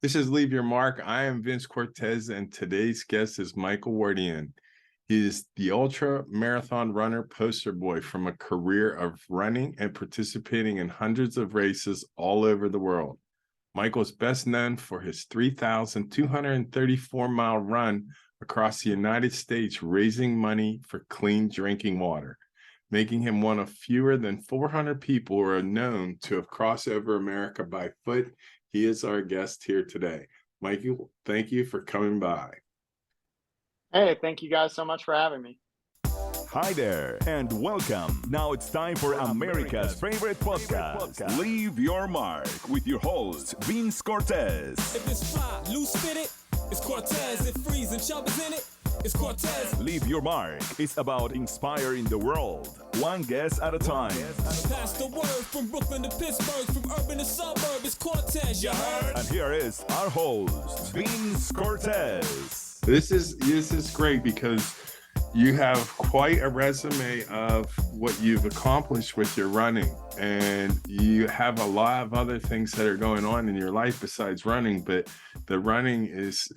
This is Leave Your Mark. I am Vince Cortese, and today's guest is Michael Wardain. He is the ultra marathon runner poster boy from a career of running and participating in hundreds of races all over the world. Michael is best known for his 3,234-mile run across the United States, raising money for clean drinking water, making him one of fewer than 400 people who are known to have crossed over America by foot. He is our guest here today. Michael, thank you for coming by. Hey, thank you guys so much for having me. Hi there, and welcome. Now it's time for America's favorite podcast, Leave Your Mark, with your host, Vince Cortese. If it's fly, loose fitted, it's Cortese. If freezing, chubbers in it, it's Cortese. Leave Your Mark is about inspiring the world, one guest at a time. Pass the word from Brooklyn to Pittsburgh, from urban to suburb, it's Cortese, you heard? And here is our host, Vince Cortese. This is great because you have quite a resume of what you've accomplished with your running, and you have a lot of other things that are going on in your life besides running, but the running is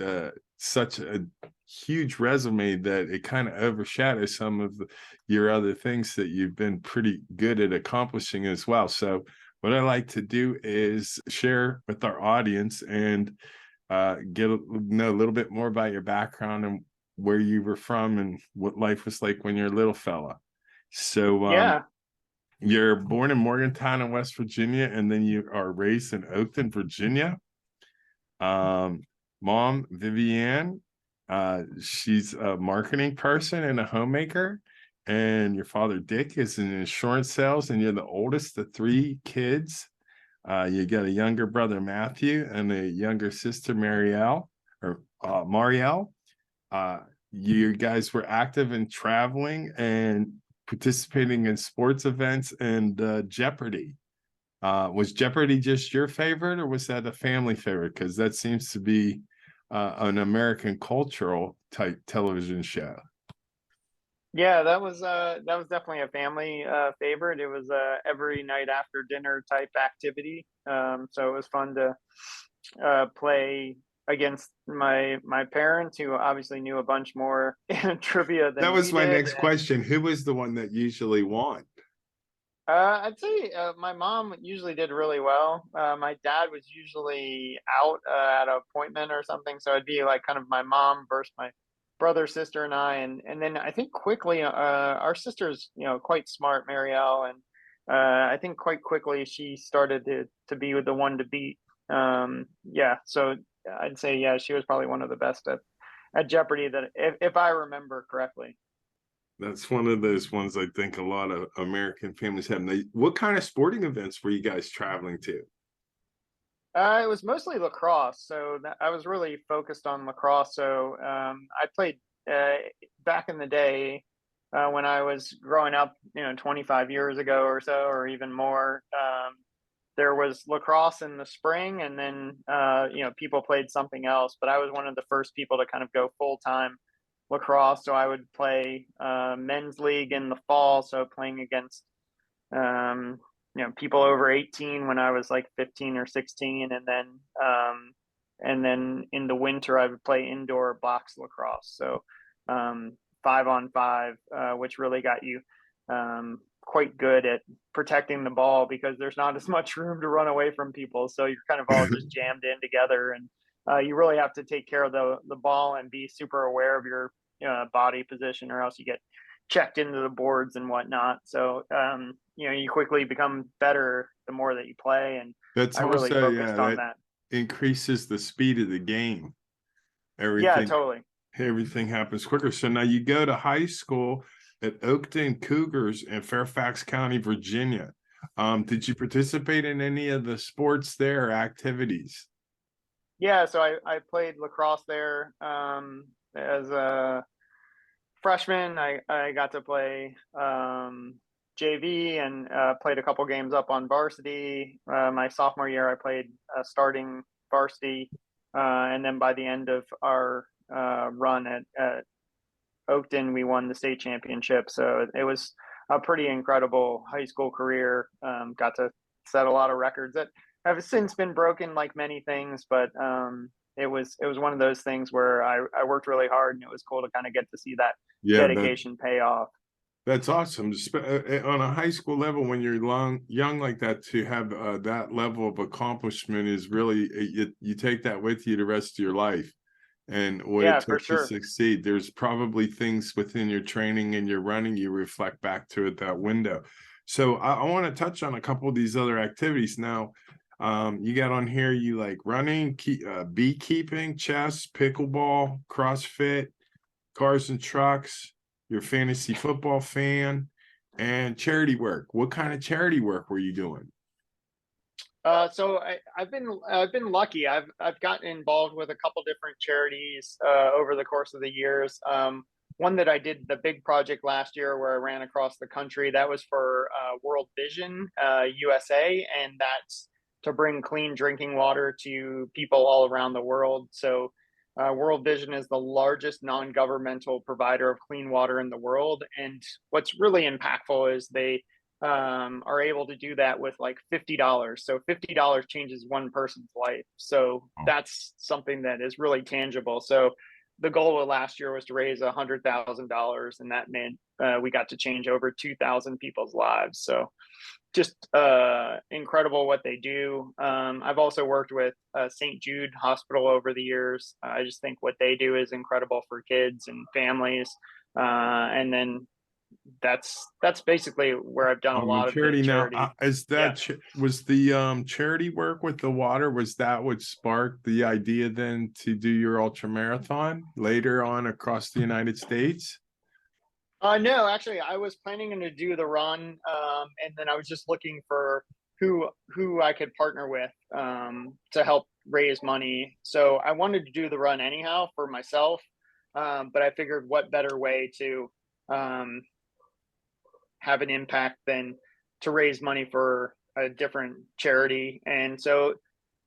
such a huge resume that it kind of overshadows some of your other things that you've been pretty good at accomplishing as well. So what I like to do is share with our audience and know a little bit more about your background and where you were from and what life was like when you're a little fella. So you're born in Morgantown in West Virginia, and then you are raised in Oakton, Virginia. Mom, Vivienne, she's a marketing person and a homemaker, and your father, Dick, is in insurance sales, and you're the oldest of three kids. You got a younger brother, Matthew, and a younger sister, Marielle. You guys were active in traveling and participating in sports events and Jeopardy. Was Jeopardy just your favorite, or was that a family favorite? Because that seems to be an American cultural type television show. Yeah, that was definitely a family favorite. It was every night after dinner type activity. So it was fun to play against my parents, who obviously knew a bunch more trivia than that was my did. next question. Who was the one that usually won? I'd say my mom usually did really well. My dad was usually out at an appointment or something, so it'd be like kind of my mom versus my brother, sister, and I. And then I think quickly, our sister's quite smart, Marielle, and I think quite quickly she started to be with the one to beat. So I'd say she was probably one of the best at Jeopardy, that if I remember correctly. That's one of those ones I think a lot of American families have. What kind of sporting events were you guys traveling to? It was mostly lacrosse, so I was really focused on lacrosse. So I played back in the day when I was growing up, 25 years ago or so, or even more. There was lacrosse in the spring, and then people played something else. But I was one of the first people to kind of go full-time lacrosse. So I would play men's league in the fall, so playing against people over 18 when I was like 15 or 16, and then in the winter I would play indoor box lacrosse, so 5-on-5, which really got you quite good at protecting the ball, because there's not as much room to run away from people, so you're kind of all just jammed in together, and you really have to take care of the ball and be super aware of your body position, or else you get checked into the boards and whatnot. So you quickly become better the more that you play, and that's I really focused on that. Increases the speed of the game. Yeah, totally. Everything happens quicker. So now you go to high school at Oakton Cougars in Fairfax County, Virginia. Did you participate in any of the sports there or activities? Yeah, so I played lacrosse there as a freshman. I got to play JV and played a couple games up on varsity. My sophomore year, I played starting varsity, and then by the end of our run at Oakton, we won the state championship. So it was a pretty incredible high school career. Got to set a lot of records. have since been broken like many things, but it was one of those things where I worked really hard, and it was cool to kind of get to see that Yeah, dedication pay off. that's awesome. On a high school level, when you're young like that, to have that level of accomplishment is really, you take that with you the rest of your life. And what it Yeah, for took to sure. succeed. There's probably things within your training and your running you reflect back to at that window. So I want to touch on a couple of these other activities now. You got on here, you like running, beekeeping, chess, pickleball, CrossFit, cars and trucks, you're a fantasy football fan, and charity work. What kind of charity work were you doing? So I've been lucky. I've gotten involved with a couple different charities over the course of the years. One that I did the big project last year, where I ran across the country, that was for World Vision USA, and that's to bring clean drinking water to people all around the world. So World Vision is the largest non-governmental provider of clean water in the world, and what's really impactful is they are able to do that with like $50. So $50 changes one person's life. So that's something that is really tangible. So the goal of last year was to raise $100,000, and that meant we got to change over 2,000 people's lives. So just incredible what they do. I've also worked with St. Jude Hospital over the years. I just think what they do is incredible for kids and families. And then that's basically where I've done a On lot of charity the now, charity. is Yeah. that was the charity work with the water? Was that what sparked the idea then to do your ultra marathon later on across the United States? No, actually, I was planning to do the run, and then I was just looking for who I could partner with to help raise money. So I wanted to do the run anyhow for myself, but I figured what better way to um, have an impact than to raise money for a different charity. And so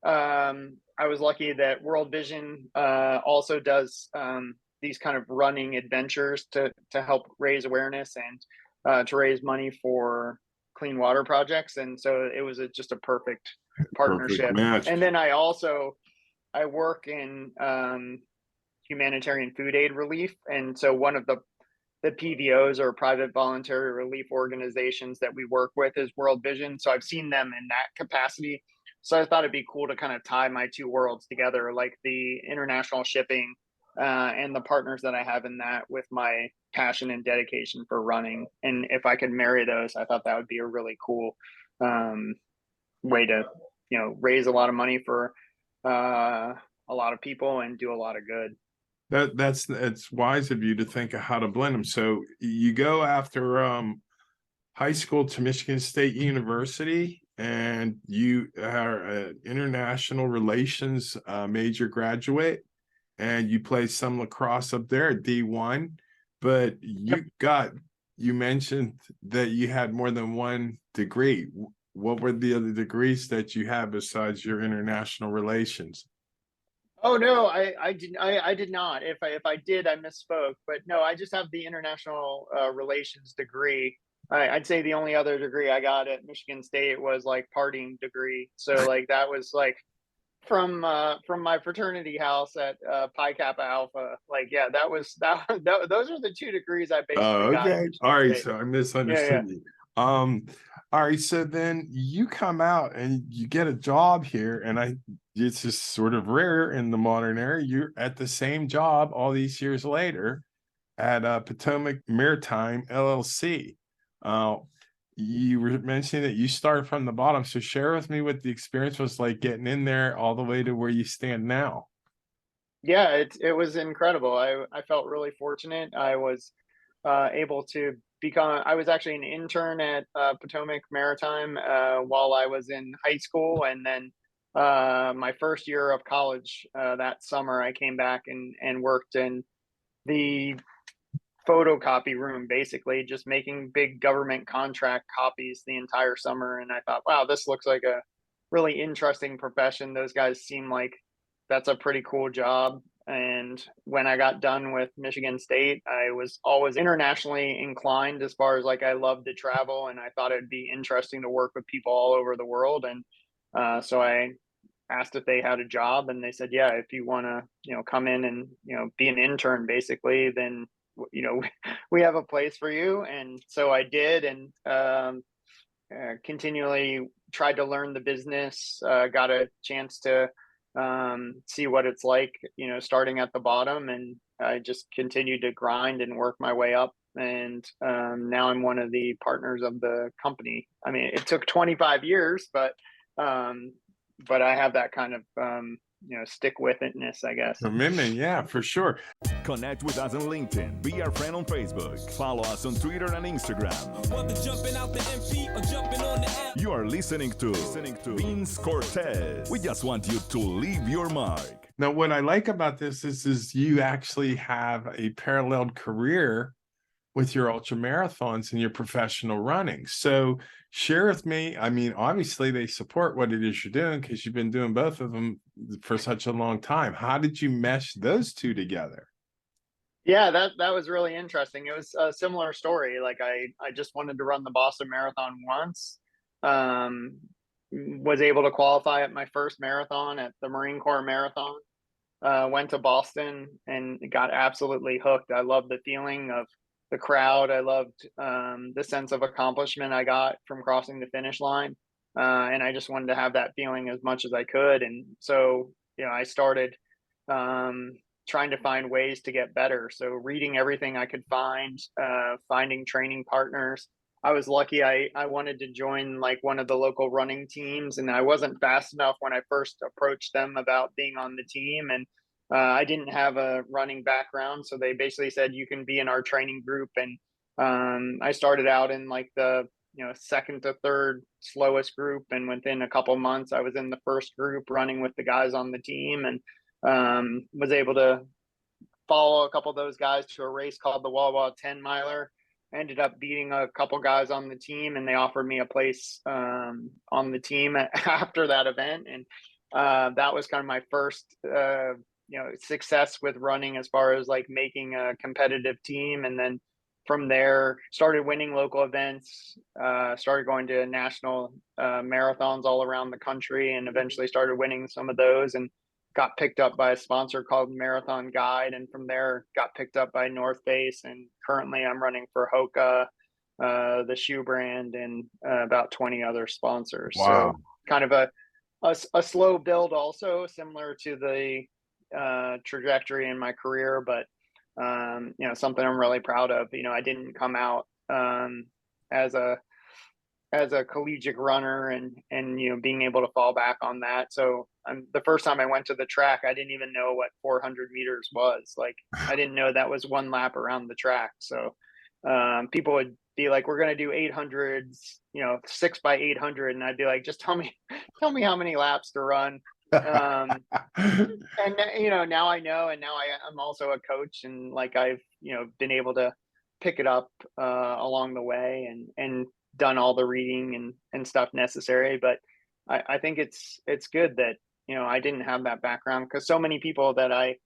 I was lucky that World Vision also does these kind of running adventures to help raise awareness and to raise money for clean water projects. And so it was just a perfect Perfect partnership. match. And then I work in humanitarian food aid relief, and so one of the PVOs, or private voluntary relief organizations, that we work with is World Vision. So I've seen them in that capacity. So I thought it'd be cool to kind of tie my two worlds together, like the international shipping and the partners that I have in that with my passion and dedication for running. And if I could marry those, I thought that would be a really cool way to, raise a lot of money for a lot of people and do a lot of good. It's wise of you to think of how to blend them. So you go after high school to Michigan State University, and you are an international relations major graduate, and you play some lacrosse up there at D1. But you mentioned that you had more than one degree. What were the other degrees that you have besides your international relations? Oh no, I did not. If I did, I misspoke. But no, I just have the international relations degree. I'd say the only other degree I got at Michigan State was like partying degree. So like that was like from my fraternity house at Pi Kappa Alpha. Like yeah, those are the two degrees I Oh, basically got at okay. Michigan All right. State. So I Yeah, yeah. misunderstood you. All right. So then you come out and you get a job here, and it's just sort of rare in the modern era. You're at the same job all these years later at Potomac Maritime LLC. Uh, you were mentioning that you started from the bottom. So share with me what the experience was like getting in there all the way to where you stand now. Yeah, it was incredible. I felt really fortunate. I was able to become. I was actually an intern at Potomac Maritime while I was in high school, and then my first year of college that summer, I came back and worked in the photocopy room, basically just making big government contract copies the entire summer. And I thought, wow, this looks like a really interesting profession. Those guys seem like that's a pretty cool job. And when I got done with Michigan State, I was always internationally inclined as far as like I love to travel, and I thought it'd be interesting to work with people all over the world. And So I asked if they had a job, and they said, yeah, if you want to, come in and, be an intern basically, then, we have a place for you. And so I did, and continually tried to learn the business, got a chance to see what it's like, starting at the bottom. And I just continued to grind and work my way up. And now I'm one of the partners of the company. I mean, it took 25 years, but I have that kind of, stick with itness, I guess. Commitment, yeah, for sure. Connect with us on LinkedIn. Be our friend on Facebook. Follow us on Twitter and Instagram. Whether jumping out the MP or jumping on the app. You are listening to Vince Cortese. We just want you to leave your mark. Now, what I like about this is you actually have a paralleled career with your ultramarathons and your professional running. So share with me, I mean, obviously they support what it is you're doing because you've been doing both of them for such a long time. How did you mesh those two together? Yeah, that was really interesting. It was a similar story. Like I just wanted to run the Boston Marathon once. Was able to qualify at my first marathon at the Marine Corps Marathon. Went to Boston and got absolutely hooked. I loved the feeling of the crowd. I loved the sense of accomplishment I got from crossing the finish line. And I just wanted to have that feeling as much as I could. And so, I started trying to find ways to get better. So reading everything I could find, finding training partners. I was lucky. I wanted to join like one of the local running teams, and I wasn't fast enough when I first approached them about being on the team. And I didn't have a running background, so they basically said, you can be in our training group. And I started out in like the second to third slowest group, and within a couple months I was in the first group running with the guys on the team, and was able to follow a couple of those guys to a race called the Wardain 10 miler. Ended up beating a couple guys on the team, and they offered me a place on the team after that event. And that was kind of my first success with running as far as like making a competitive team. And then from there started winning local events, started going to national marathons all around the country, and eventually started winning some of those, and got picked up by a sponsor called Marathon Guide. And from there got picked up by North Face. And currently I'm running for Hoka, the shoe brand, and about 20 other sponsors. Wow. So kind of a slow build, also similar to the trajectory in my career, but something I'm really proud of. I didn't come out as a collegiate runner, and being able to fall back on that. So the first time I went to the track, I didn't even know what 400 meters was. Like, I didn't know that was one lap around the track. So people would be like, we're going to do 800s, 6 by 800. And I'd be like, just tell me how many laps to run. And now I know, and now I'm also a coach, and like I've been able to pick it up along the way, and done all the reading and stuff necessary. But I think it's good that I didn't have that background, because so many people that I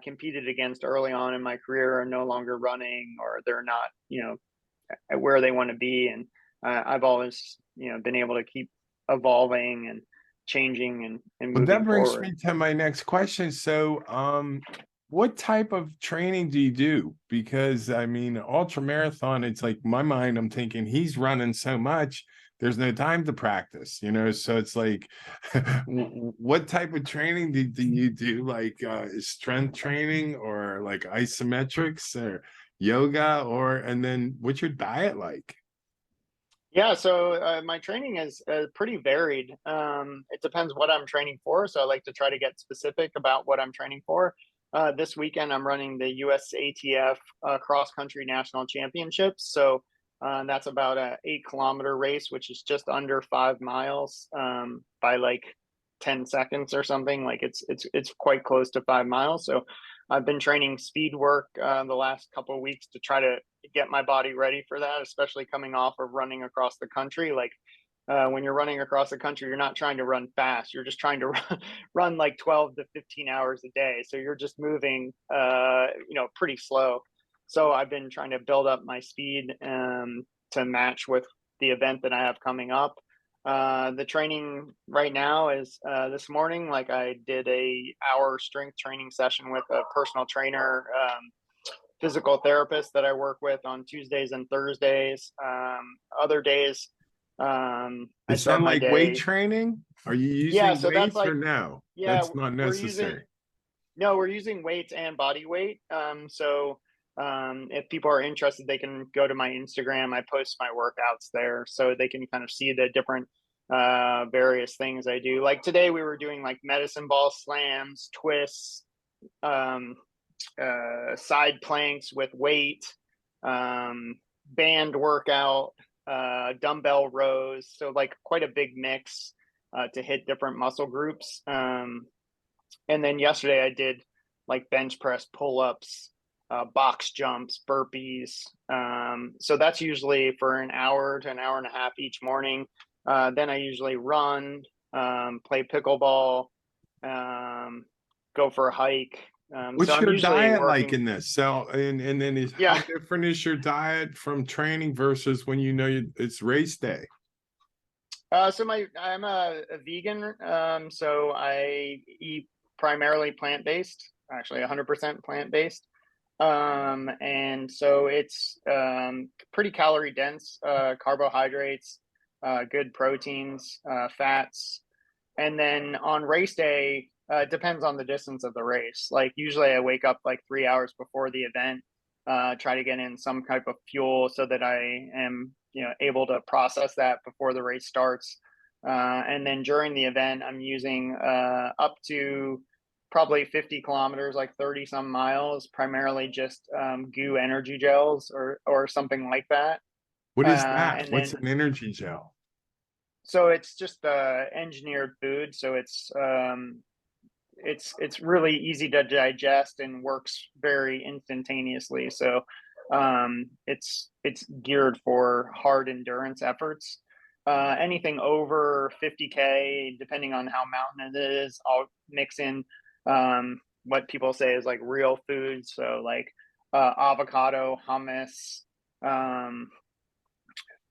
competed against early on in my career are no longer running, or they're not at where they want to be. And I've always been able to keep evolving and changing and moving that brings forward. me to my next question. So what type of training do you do? Because I mean, ultra marathon, it's like, my mind, I'm thinking he's running so much, there's no time to practice, so it's like what type of training do you do? Like strength training, or like isometrics, or yoga, and then what's your diet like? Yeah, so my training is pretty varied. It depends what I'm training for. So I like to try to get specific about what I'm training for. This weekend, I'm running the USATF Cross Country National Championships. So that's about a 8-kilometer race, which is just under 5 miles by like 10 seconds or something. Like it's quite close to 5 miles. So I've been training speed work the last couple of weeks to try to get my body ready for that, especially coming off of running across the country. Like when you're running across the country, you're not trying to run fast. You're just trying to run like 12 to 15 hours a day. So you're just moving, pretty slow. So I've been trying to build up my speed to match with the event that I have coming up. The training right now is this morning, like I did a hour strength training session with a personal trainer, physical therapist that I work with on Tuesdays and Thursdays. Other days, I Is that start my like weight day. training? Are you Yeah, using so that's weights or like, no? yeah, That's not we're using, necessary. no, we're using weights and body weight. If people are interested, they can go to my Instagram. I post my workouts there so they can kind of see the different various things I do. Like today we were doing like medicine ball slams, twists, um, side planks with weight, band workout, dumbbell rows. So like quite a big mix to hit different muscle groups. And then yesterday I did like bench press, pull ups, box jumps, burpees. So that's usually for an hour to an hour and a half each morning. Then I usually run, play pickleball, go for a hike. So What's I'm your usually diet like working. in this? So, and then is how Yeah. different is your diet from training versus when you know it's race day? I'm a vegan. So I eat primarily plant based, actually 100% plant based. And so it's pretty calorie dense, carbohydrates, good proteins, fats. And then on race day, it depends on the distance of the race. Like usually I wake up like 3 hours before the event, try to get in some type of fuel so that I am, able to process that before the race starts. And then during the event, I'm using up to probably 50 kilometers, like 30 some miles, primarily just goo energy gels or something like that. What is that? And What's then an energy gel? so it's just engineered food. So it's really easy to digest and works very instantaneously. So it's geared for hard endurance efforts. Anything over 50K, depending on how mountain it is, I'll mix in what people say is like real food. So like avocado, hummus, um,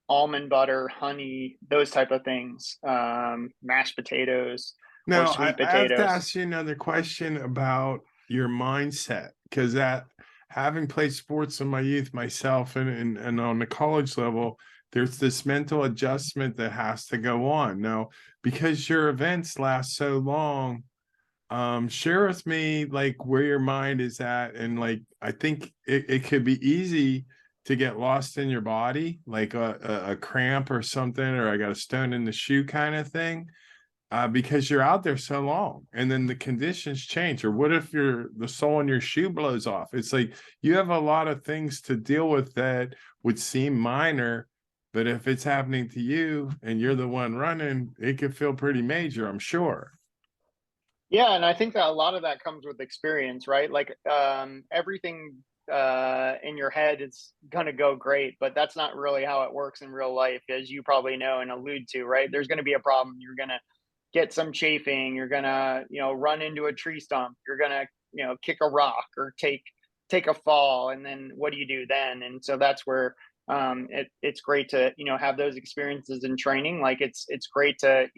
almond butter, honey, those type of things, mashed potatoes or Now, sweet I have to potatoes. ask you another question about your mindset, because that having played sports in my youth myself and on the college level, there's this mental adjustment that has to go on. Now, because your events last so long, share with me like where your mind is at. And like I think it could be easy to get lost in your body, like a cramp or something, or I got a stone in the shoe kind of thing, because you're out there so long and then the conditions change. Or what if the sole in your shoe blows off? It's like you have a lot of things to deal with that would seem minor, but if it's happening to you and you're the one running, it could feel pretty major, I'm sure. Yeah, and I think that a lot of that comes with experience, right? Like everything in your head is going to go great, but that's not really how it works in real life, as you probably know and allude to, right? There's going to be a problem. You're going to get some chafing. You're going to, run into a tree stump. You're going to, kick a rock or take a fall, and then what do you do then? And so that's where it's great to have those experiences in training. Like it's great to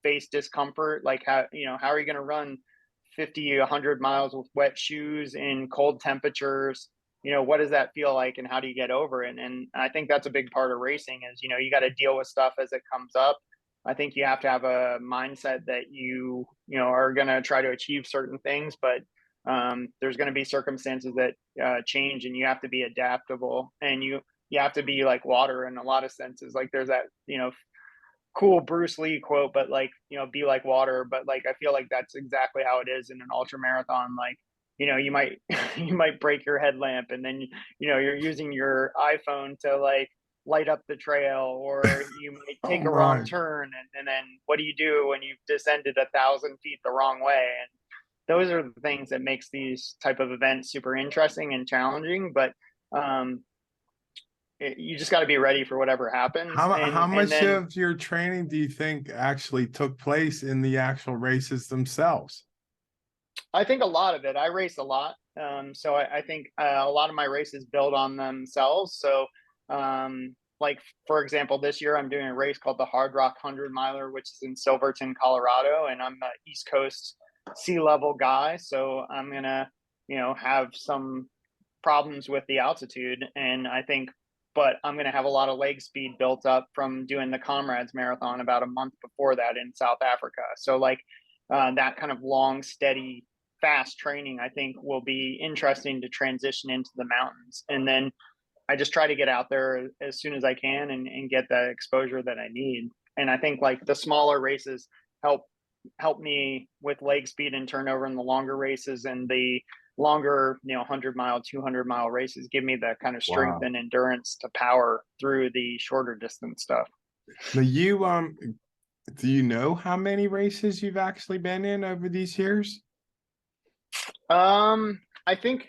face discomfort. Like how are you going to run 50 100 miles with wet shoes in cold temperatures? What does that feel like and how do you get over it? And I think that's a big part of racing is you got to deal with stuff as it comes up. I think you have to have a mindset that are going to try to achieve certain things, but there's going to be circumstances that change, and you have to be adaptable, and you have to be like water in a lot of senses. Like there's that cool Bruce Lee quote, but like, be like water. But like, I feel like that's exactly how it is in an ultra marathon. Like, you might, you might break your headlamp, and then, you're using your iPhone to like light up the trail, or you might Oh take a wrong my. turn. And then what do you do when you've descended 1,000 feet the wrong way? And those are the things that makes these type of events super interesting and challenging. But, you just got to be ready for whatever happens. How And much then of your training do you think actually took place in the actual races themselves? I think a lot of it. I race a lot, so I think a lot of my races build on themselves. So a like, for example, this year I'm doing a race called the Hard Rock 100 miler, which is in Silverton, Colorado, and I'm an East Coast sea level guy, so I'm gonna, have some problems with the altitude, and I think, but I'm gonna have a lot of leg speed built up from doing the Comrades Marathon about a month before that in South Africa. So like that kind of long, steady, fast training, I think will be interesting to transition into the mountains, and then I just try to get out there as soon as I can and get that exposure that I need. And I think like the smaller races help me with leg speed and turnover in the longer races, and the longer, 100-mile, 200-mile races give me that kind of strength Wow. and endurance to power through the shorter distance stuff. Now you do you know how many races you've actually been in over these years? I think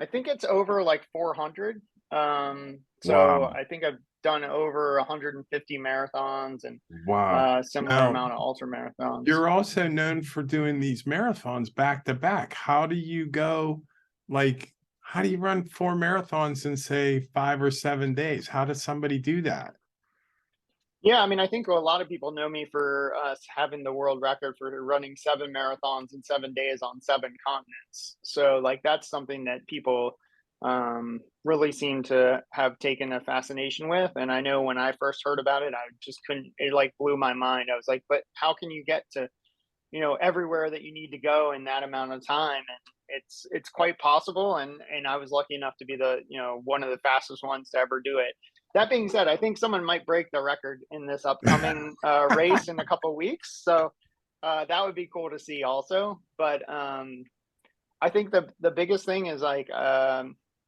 it's over like 400. So Wow. I think I've done over 150 marathons and Wow. similar Now, amount of ultra marathons. you're also known for doing these marathons back to back. How do you go, like, how do you run 4 marathons in, say, 5 or 7 days? How does somebody do that? Yeah, I mean, I think a lot of people know me for having the world record for running 7 marathons in 7 days on 7 continents. So, like, that's something that people really seem to have taken a fascination with. And I know when I first heard about it, I just couldn't, it like blew my mind. I was like, but how can you get to, everywhere that you need to go in that amount of time? And it's quite possible. And I was lucky enough to be the, one of the fastest ones to ever do it. That being said, I think someone might break the record in this upcoming race in a couple weeks. So that would be cool to see also. But I think the biggest thing is like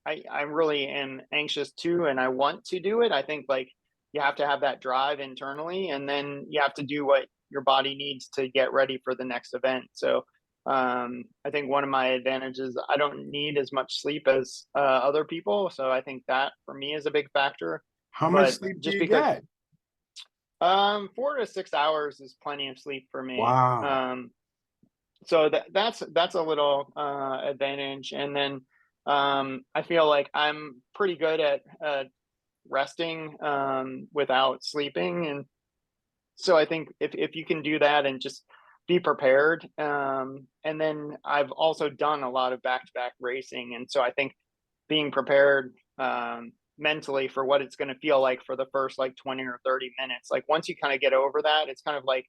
I really am anxious to, and I want to do it. I think like you have to have that drive internally, and then you have to do what your body needs to get ready for the next event. So I think one of my advantages, I don't need as much sleep as other people. So I think that for me is a big factor. How much But sleep do just you because get? 4 to 6 hours is plenty of sleep for me. Wow. So that's a little advantage. And then I feel like I'm pretty good at resting without sleeping, and so I think if you can do that and just be prepared, and then I've also done a lot of back-to-back racing, and so I think being prepared mentally for what it's going to feel like for the first like 20 or 30 minutes. Like once you kind of get over that, it's kind of like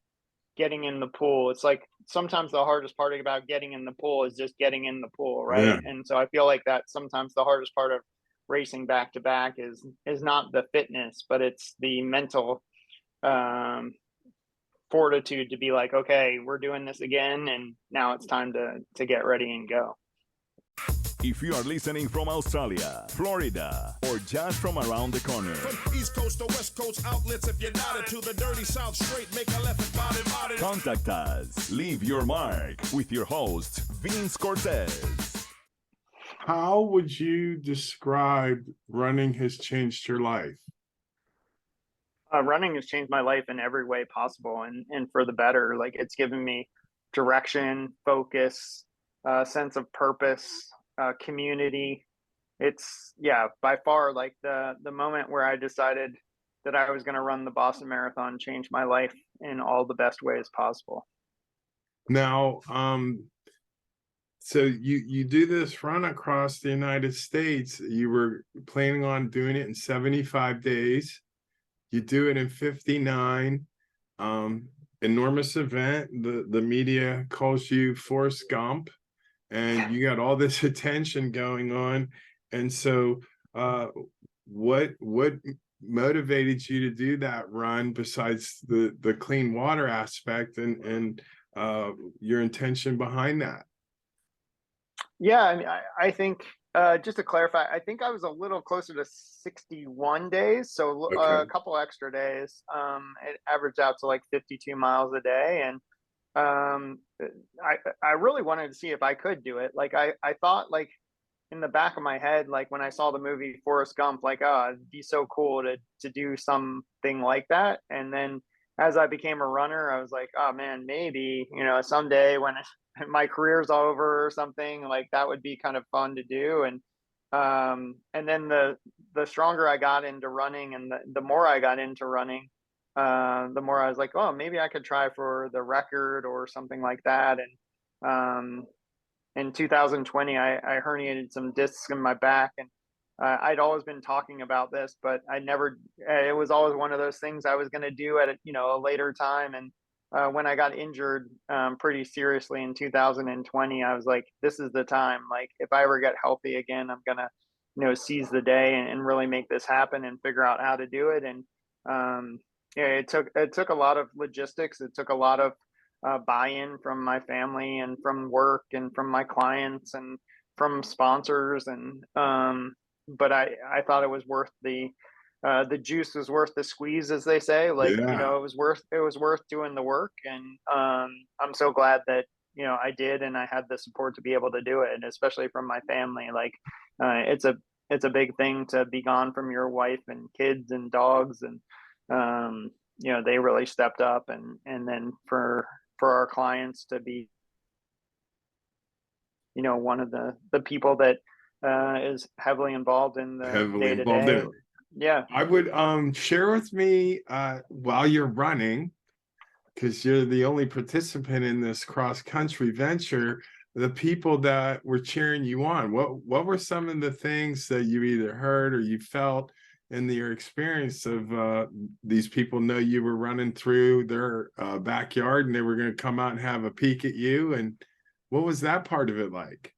getting in the pool. It's like sometimes the hardest part about getting in the pool is just getting in the pool, Yeah. right? And so I feel like that sometimes the hardest part of racing back to back is not the fitness, but it's the mental um fortitude to be like, okay, we're doing this again, and now it's time to get ready and go. If you are listening from Australia, Florida, or just from around the corner, From East Coast to West Coast outlets, if you're not into the dirty South straight, make a left and body. contact us. Leave your mark with your host, Vince Cortese. How would you describe running has changed your life? Running has changed my life in every way possible, and for the better. Like it's given me direction, focus, sense of purpose, community. It's by far like the moment where I decided that I was going to run the Boston Marathon changed my life in all the best ways possible. Now, so you do this run across the United States. You were planning on doing it in 75 days. You do it in 59. Enormous event. The media calls you Forrest Gump, and you got all this attention going on. And so what motivated you to do that run besides the clean water aspect and your intention behind that? Yeah, I mean, I think just to clarify, I think I was a little closer to 61 days, so a Okay. couple extra days. It averaged out to like 52 miles a day, and I really wanted to see if I could do it. Like I thought like in the back of my head, like when I saw the movie Forrest Gump, like oh, it'd be so cool to do something like that. And then as I became a runner, I was like, oh man, maybe someday when my career's over or something, like that would be kind of fun to do. And then the stronger I got into running, and the more I got into running, the more I was like, oh, maybe I could try for the record or something like that. And in 2020, I herniated some discs in my back, and I'd always been talking about this, but I never. It was always one of those things I was going to do at a later time. And when I got injured pretty seriously in 2020, I was like, this is the time. Like, if I ever get healthy again, I'm gonna seize the day and really make this happen and figure out how to do it. And yeah, it took a lot of logistics. It took a lot of buy-in from my family and from work and from my clients and from sponsors. And but I thought it was worth the juice was worth the squeeze, as they say. Like, Yeah. it was worth doing the work. And I'm so glad that I did, and I had the support to be able to do it, and especially from my family. Like, it's a big thing to be gone from your wife and kids and dogs. And they really stepped up. And then for our clients to be one of the people that is heavily involved in the Heavily day to involved in day. it. Yeah. I would share with me while you're running, because you're the only participant in this cross-country venture, the people that were cheering you on. What were some of the things that you either heard or you felt in your experience of these people know you were running through their backyard and they were going to come out and have a peek at you? And what was that part of it like?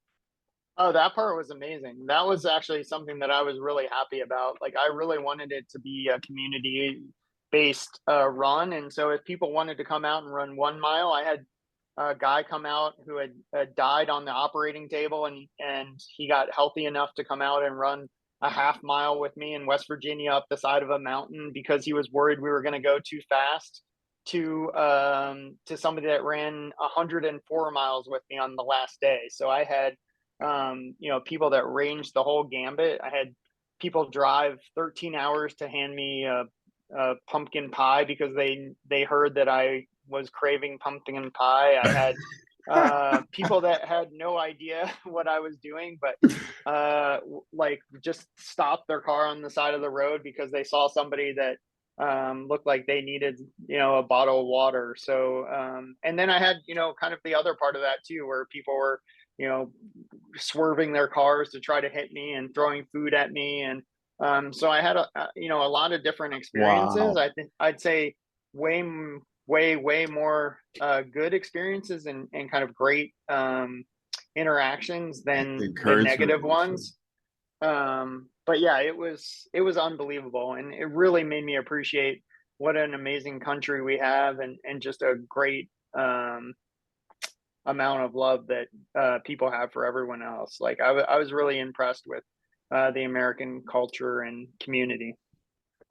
Oh, that part was amazing. That was actually something that I was really happy about. Like, I really wanted it to be a community-based run. And so if people wanted to come out and run 1 mile, I had a guy come out who had died on the operating table, and he got healthy enough to come out and run a half mile with me in West Virginia up the side of a mountain, because he was worried we were going to go too fast to somebody that ran 104 miles with me on the last day. So I had people that ranged the whole gambit. I had people drive 13 hours to hand me a pumpkin pie because they heard that I was craving pumpkin pie. I had people that had no idea what I was doing, but like, just stopped their car on the side of the road because they saw somebody that looked like they needed a bottle of water. So and then I had kind of the other part of that too, where people were swerving their cars to try to hit me and throwing food at me. And so I had a lot of different experiences. Wow. I think I'd say way more good experiences and kind of great interactions than the Encouragement. negative ones. But yeah, it was unbelievable, and it really made me appreciate what an amazing country we have, and just a great amount of love that people have for everyone else. Like, I was really impressed with the American culture and community.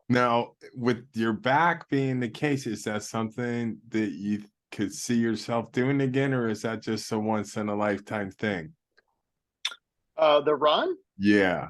Now, with your back being the case, is that something that you could see yourself doing again, or is that just a once in a lifetime thing? The run? Yeah.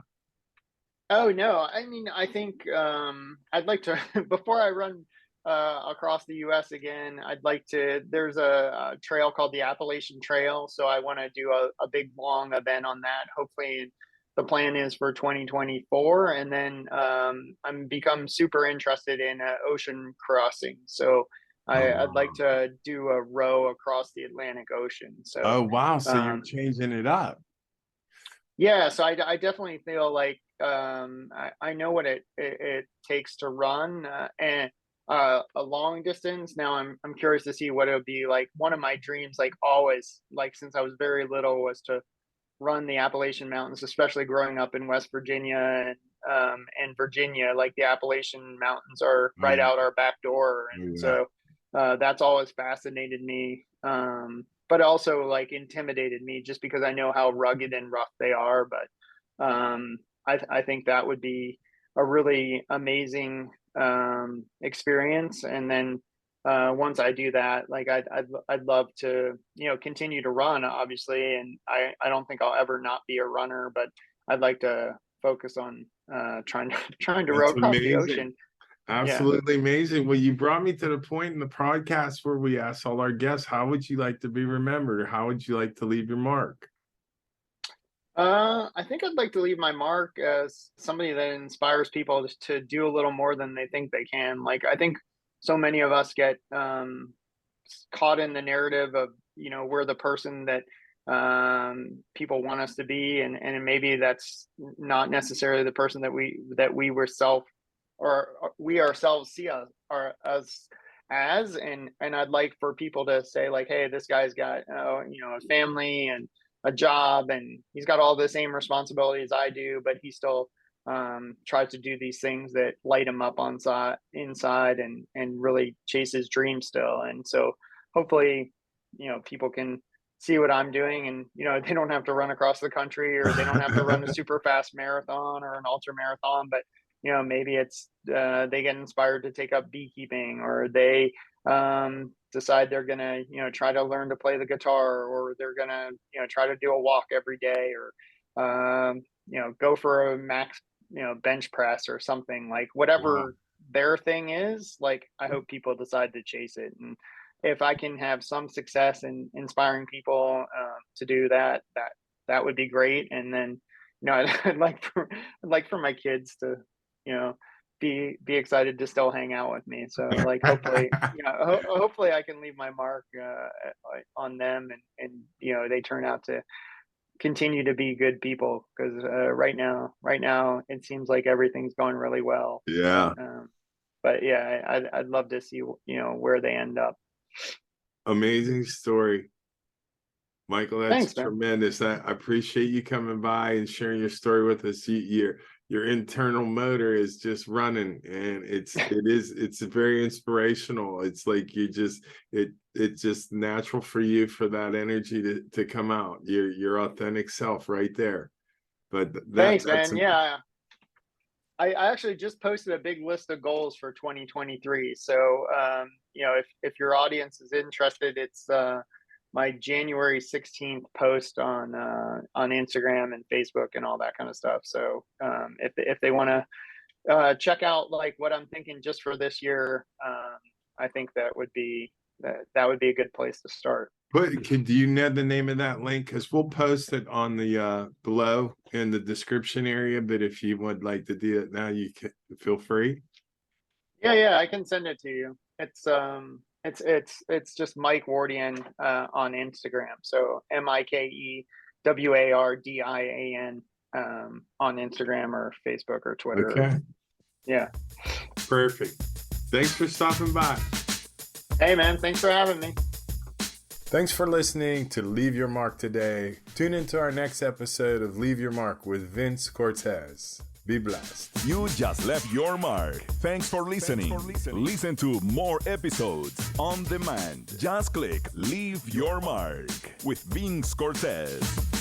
Oh no, I mean, I think I'd like to before I run across the US again, I'd like to. There's a trail called the Appalachian Trail, so I want to do a big long event on that. Hopefully, the plan is for 2024. And then I'm become super interested in ocean crossing. So I'd like to do a row across the Atlantic Ocean. So Oh, wow. So you're changing it up. yeah, so I definitely feel like I know what it takes to run and a long distance. Now I'm curious to see what it would be like. One of my dreams, like always, like since I was very little, was to run the Appalachian Mountains, especially growing up in West Virginia and Virginia. Like, the Appalachian Mountains are right out our back door, and so that's always fascinated me. But also, like, intimidated me, just because I know how rugged and rough they are. But I think that would be a really amazing experience. And then once I do that, like, I'd love to continue to run, obviously. And I don't think I'll ever not be a runner, but I'd like to focus on trying to row That's across the amazing. ocean. Absolutely amazing. Well, you brought me to the point in the podcast where we ask all our guests, how would you like to be remembered, or how would you like to leave your mark? I think I'd like to leave my mark as somebody that inspires people just to do a little more than they think they can. Like, I think so many of us get caught in the narrative of, we're the person that people want us to be, and maybe that's not necessarily the person that we were or we ourselves see us or us as. And I'd like for people to say like, hey, this guy's got a family and a job, and he's got all the same responsibilities I do, but he still tries to do these things that light him up inside, and really chase his dream still. And so hopefully, people can see what I'm doing, and they don't have to run across the country, or they don't have to run a super fast marathon or an ultra marathon, but maybe it's they get inspired to take up beekeeping, or they decide they're gonna try to learn to play the guitar, or they're gonna try to do a walk every day, or go for a max bench press or something. Like, Wow. whatever their thing is, like, I hope people decide to chase it. And if I can have some success in inspiring people to do that, that would be great. And then I'd like for my kids to you know be excited to still hang out with me. So, like, hopefully, hopefully I can leave my mark on them, and they turn out to continue to be good people, because right now it seems like everything's going really well. Yeah. But yeah, I'd love to see where they end up. Amazing story, Michael. That's Thanks, man. tremendous. I appreciate you coming by and sharing your story with us. Your internal motor is just running, and it's very inspirational. It's like it's just natural for you, for that energy to come out, your authentic self right there. But Thanks, man. Yeah, I actually just posted a big list of goals for 2023. So if your audience is interested, it's my January 16th post on Instagram and Facebook and all that kind of stuff. So if they want to check out like what I'm thinking just for this year, I think that would be a good place to start. But do you know the name of that link? Because we'll post it on the below in the description area. But if you would like to do it now, you can feel free. Yeah, I can send it to you. It's just Mike Wardain on Instagram. So MikeWardian on Instagram or Facebook or Twitter. Okay. Yeah. Perfect. Thanks for stopping by. Hey, man. Thanks for having me. Thanks for listening to Leave Your Mark today. Tune into our next episode of Leave Your Mark with Vince Cortese. Be blessed. You just left your mark. Thanks for listening. Listen to more episodes on demand. Just click Leave Your Mark with Vince Cortese.